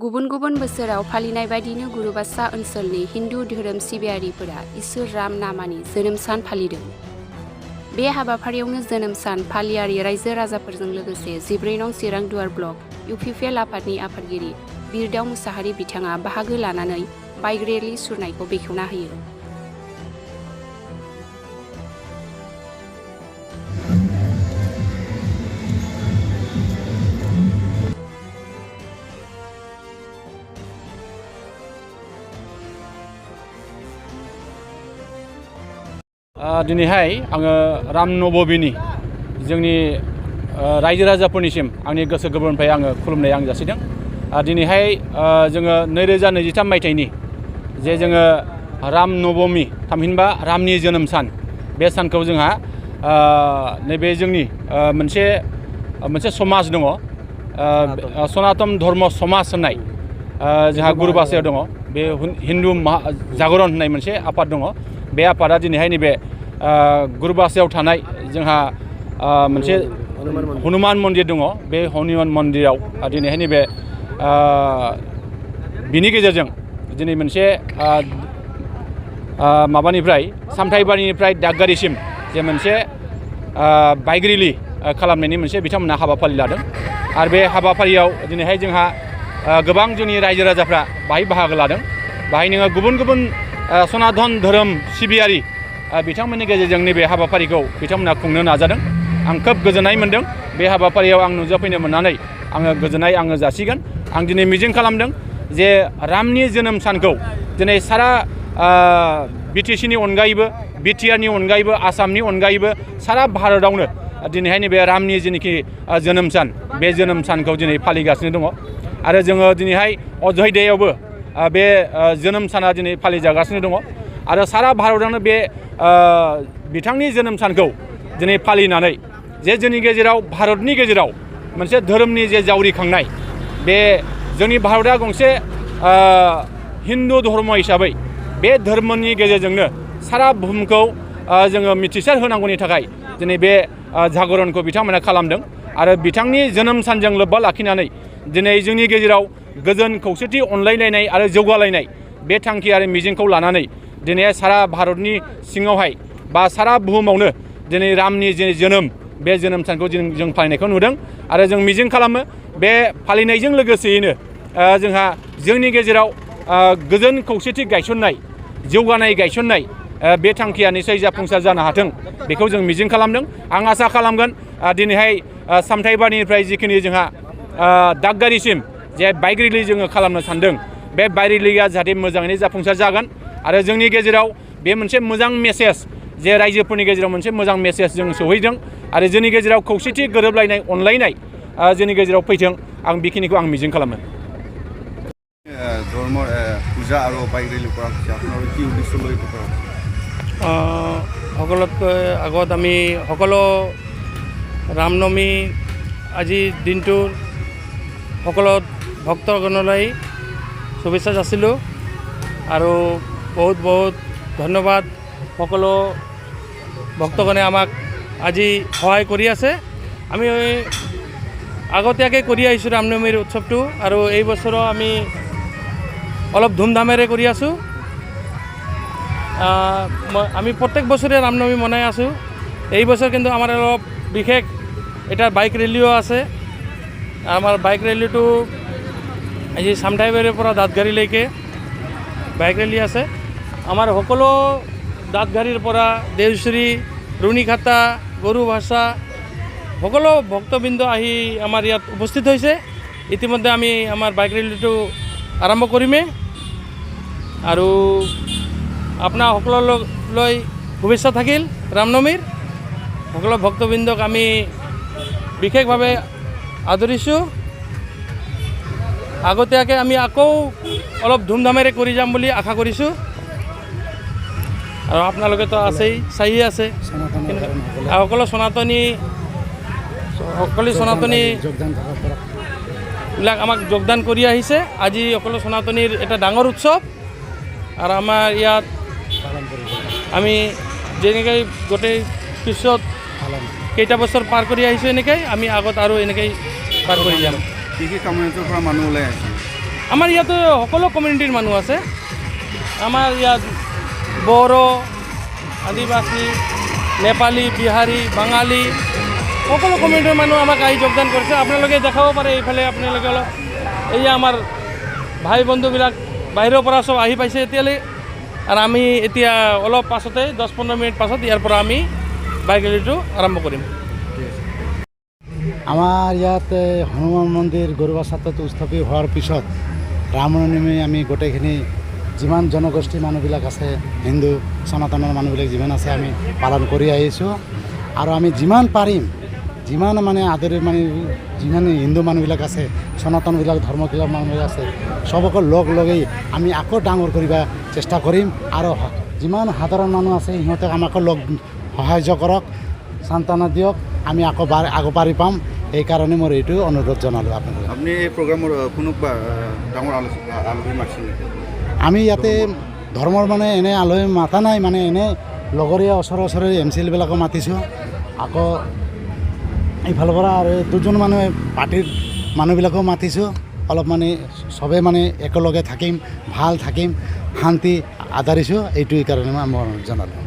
गुबुन गुबुन बोसोराव फालिनाय बायदिनो गुरुबासा ओनसोलनि हिन्दु धोरोम सिबियारिफोरा इसोर राम नामानि जोनोम सान फालिदों। बे हाबाफारियावनो जोनोम सान फालियारि रायजो राजाफोरजों लोगोसे 14 नं चिरां दुवार ब्लक इउपिपिएल आफादनि आफादगिरि बिरदाव मुसाहारि बिथाङा बाहागो लानानै बाइक रेलि सुरनायखौ बेखेवना होयो। दिनैहाय आङो राम नबमीनि जोंनि रायजो राजाफोरनिसिम आंनि गोसो गोरबोनिफ्राय आङो खुलुमनाय आं जासिदों। दिनैहाय जोङो 2023 मायथाइनि जे जोङो राम नबमी थामहिनबा रामनि जोनोम सान बे सानखौ जोंहा नैबे जोंनि मोनसे समाज दङ, सनातन धर्म समाज होननाय जोंहा गुरुबासायाव दङ। बे हिन्दु जागरण होननाय मोनसे आफाद दङ। बे आफादा दिनैहाय नैबे गुरुबासायाव थानाय जोंहा मोनसे हनुमान मन्दिर दङ। बे हनुमान मन्दिराव दिनैहाय नैबे बिनि गेजेरजों दिनै मोनसे माबानिफ्राय सामथाइबारिनिफ्राय दागगारिसिम जे मोनसे बाइक रेलि खालामनायनि मोनसे बिथांमोनहा हाबाफारि लादों। आरो बे हाबाफारियाव दिनैहाय जोंहा गोबां जोंनि रायजो राजाफ्रा बाहाय बाहागो लादों। बाहाय नोङो गुबुन गुबुन सनातन धोरोम सिबियारि बिथांमोननि गेजेरजों नैबे हाबाफारिखौ बिथांमोना खुंनो नाजादों। आं खोब गोजोननाय मोनदों। बे हाबाफारियाव आं नुजाफैनो मोननानै आङो गोजोननाय जासिगोन। आं दिनै मिजिं खालामदों जे रामनि जोनोम सानखौ दिनै सारा बिटिसिनि अनगायैबो बिटिआरनि अनगायैबो आसामनि अनगायैबो सारा भारतआवनो दिनैहाय नैबे रामनि जेनोखि जोनोम सान बे जोनोम सानखौ दिनै फालिगासिनो दङ। आरो जोङो दिनैहाय अय'ध्यायावबो बे जोनोम साना दिनै फालिजागासिनो दङ। आरो सारा भारतआवनो बे बिथांनि जोनोम सानखौ दिनै फालिनानै जे जोंनि गेजेराव भारतनि गेजेराव मोनसे धोरोमनि जे जावरिखांनाय, बे जोंनि भारतआ गंसे हिन्दु धर्म हिसाबै बे धर्मनि गेजेरजोंनो सारा बुहुमखौ जोङो मिथिसार होनांगौनि थाखाय दिनै बे जागरणखौ बिथांमोना खालामदों। आरो बिथांनि जोनोम सानजों लोब्बा लाखिनानै दिनै जोंनि गेजेराव गोजोन खौसेथि अनलायलायनाय आरो जौगालायनाय बे थांखि आरो मिजिंखौ लानानै दिनै सारा भारतनि सिङावहाय बा सारा बुहुमावनो दिनै रामनि जे जोनोम बे जोनोम सानखौ जों फालिनायखौ नुदों। आरो जों मिजिं खालामो बे फालिनायजों लोगोसेयैनो जोंहा जोंनि गेजेराव गोजोन खौसेथि गायसननाय, जौगानाय गायसननाय बे थांखिया निसय जाफुंसार जानो हाथों बेखौ जों मिजिं खालामदों। आं आसा खालामगोन दिनैहाय सामथाइबारिनिफ्राय जिखिनि जोंहा दागगारिसिम जे बाइक रेलि जोङो खालामनो सानदों, बे बाइक रेलिया जाहाथे मोजाङैनो जाफुंसार जागोन। आरो जोंनि गेजेराव बे मोनसे मोजां मेसेज, जे रायजोफोरनि गेजेराव मोनसे मोजां मेसेज जों सौहैदों। आरो जोंनि गेजेराव खौसेथि गोरोबलायनाय अनलायनाय जोंनि गेजेराव फैथों, आं बेखिनिखौ आं मिजिं खालामो। ধৰ্মৰ পূজা আৰু বাইক ৰেলী কৰা হৈছে, আপোনাৰ কি উদ্দেশ্য লৈ কৰা? সকলোতকৈ আগত আমি সকলো ৰামনৱমী আজিৰ দিনটোৰ সকলো ভক্তগণলৈ শুভেচ্ছা যাচিলোঁ। আৰু বহুত বহুত ধন্যবাদ সকলো ভক্তগণে আমাক আজি সহায় কৰি আছে। আমি আগতীয়াকৈ কৰি আহিছোঁ ৰামনৱমীৰ উৎসৱটো, আৰু এই বছৰো আমি অলপ ধুমধামেৰে কৰি আছোঁ। আমি প্ৰত্যেক বছৰে ৰামনৱমী মনাই আছোঁ। এই বছৰ কিন্তু আমাৰ অলপ বিশেষ এটা বাইক ৰেলীও আছে। আমাৰ বাইক ৰেলীটো আজি চামটাইবাৰীৰ পৰা দাঁতগাড়ীলৈকে বাইক ৰেলী আছে। আমাৰ সকলো দাঁতগাড়ীৰ পৰা দেওশ্ৰী, ৰুণিখাটা, গৰুভাষা সকলো ভক্তবৃন্দ আহি আমাৰ ইয়াত উপস্থিত হৈছে। ইতিমধ্যে আমি আমাৰ বাইক ৰেলীটো আৰম্ভ কৰিমেই। আৰু আপোনাৰ সকলোলৈ শুভেচ্ছা থাকিল ৰামনৱমীৰ। সকলো ভক্তবৃন্দক আমি বিশেষভাৱে আদৰিছোঁ। আগতীয়াকৈ আমি আকৌ অলপ ধুমধামেৰে কৰি যাম বুলি আশা কৰিছোঁ। আৰু আপোনালোকেতো আছেই, চাইয়ে আছে। আৰু সকলো সনাতনীবিলাক আমাক যোগদান কৰি আহিছে। আজি সকলো সনাতনীৰ এটা ডাঙৰ উৎসৱ। আৰু আমাৰ ইয়াত আমি যেনেকৈ গোটেই পিছত কেইটা বছৰ পাৰ কৰি আহিছোঁ, এনেকৈ আমি আগত আৰু এনেকৈ পাৰ কৰি যাম। কি কি কমিউনিটিৰ পৰা মানুহ ওলাই আহিছে? আমাৰ ইয়াতে সকলো কমিউনিটিৰ মানুহ আছে। আমাৰ ইয়াত বড়ো, আদিবাসী, নেপালী, বিহাৰী, বাঙালী সকলো কমিউনিটিৰ মানুহ আমাক আহি যোগদান কৰিছে। আপোনালোকে দেখাব পাৰে এইফালে আপোনালোকে অলপ এই আমাৰ ভাই বন্ধুবিলাক বাহিৰৰ পৰা চব আহি পাইছে এতিয়ালৈ। আৰু আমি এতিয়া অলপ পাছতে 10-15 মিনিট পাছত ইয়াৰ পৰা আমি বাইক ৰেলীটো আৰম্ভ কৰিম। আমাৰ ইয়াত হনুমান মন্দিৰ গৰুবাচাত স্থাপিত হোৱাৰ পিছত ৰামনৱমী আমি গোটেইখিনি যিমান জনগোষ্ঠী মানুহবিলাক আছে, হিন্দু সনাতনৰ মানুহবিলাক যিমান আছে আমি পালন কৰি আহিছোঁ। আৰু আমি যিমান পাৰিম, যিমান মানে আদৰি মানে যিমান হিন্দু মানুহবিলাক আছে, সনাতনবিলাক ধৰ্মবিলাক মানুহবিলাক আছে, চবকে লগ লগাই আমি আকৌ ডাঙৰ কৰিব চেষ্টা কৰিম। আৰু যিমান সাধাৰণ মানুহ আছে সিহঁতক আমাকো লগ সাহায্য কৰক, সান্তনা দিয়ক, আমি আকৌ পাৰি পাম। সেইকাৰণে মই এইটো অনুৰোধ জনালোঁ আপোনালোকক। আপুনি এই প্ৰগ্ৰামৰ কোনোবা ডাঙৰ আলহী মাতিছিল নেকি? আমি ইয়াতে ধৰ্মৰ মানে এনে আলহী মাতা নাই, মানে এনে লগৰীয়া ওচৰে MCLবিলাকো মাতিছোঁ। আকৌ এইফালৰ পৰা আৰু 2জন মানুহে পাৰ্টিৰ মানুহবিলাকো মাতিছোঁ। অলপ মানে চবেই মানে একেলগে থাকিম, ভাল থাকিম, শান্তি আদৰিছোঁ। এইটোৰ কাৰণে মই জনালোঁ।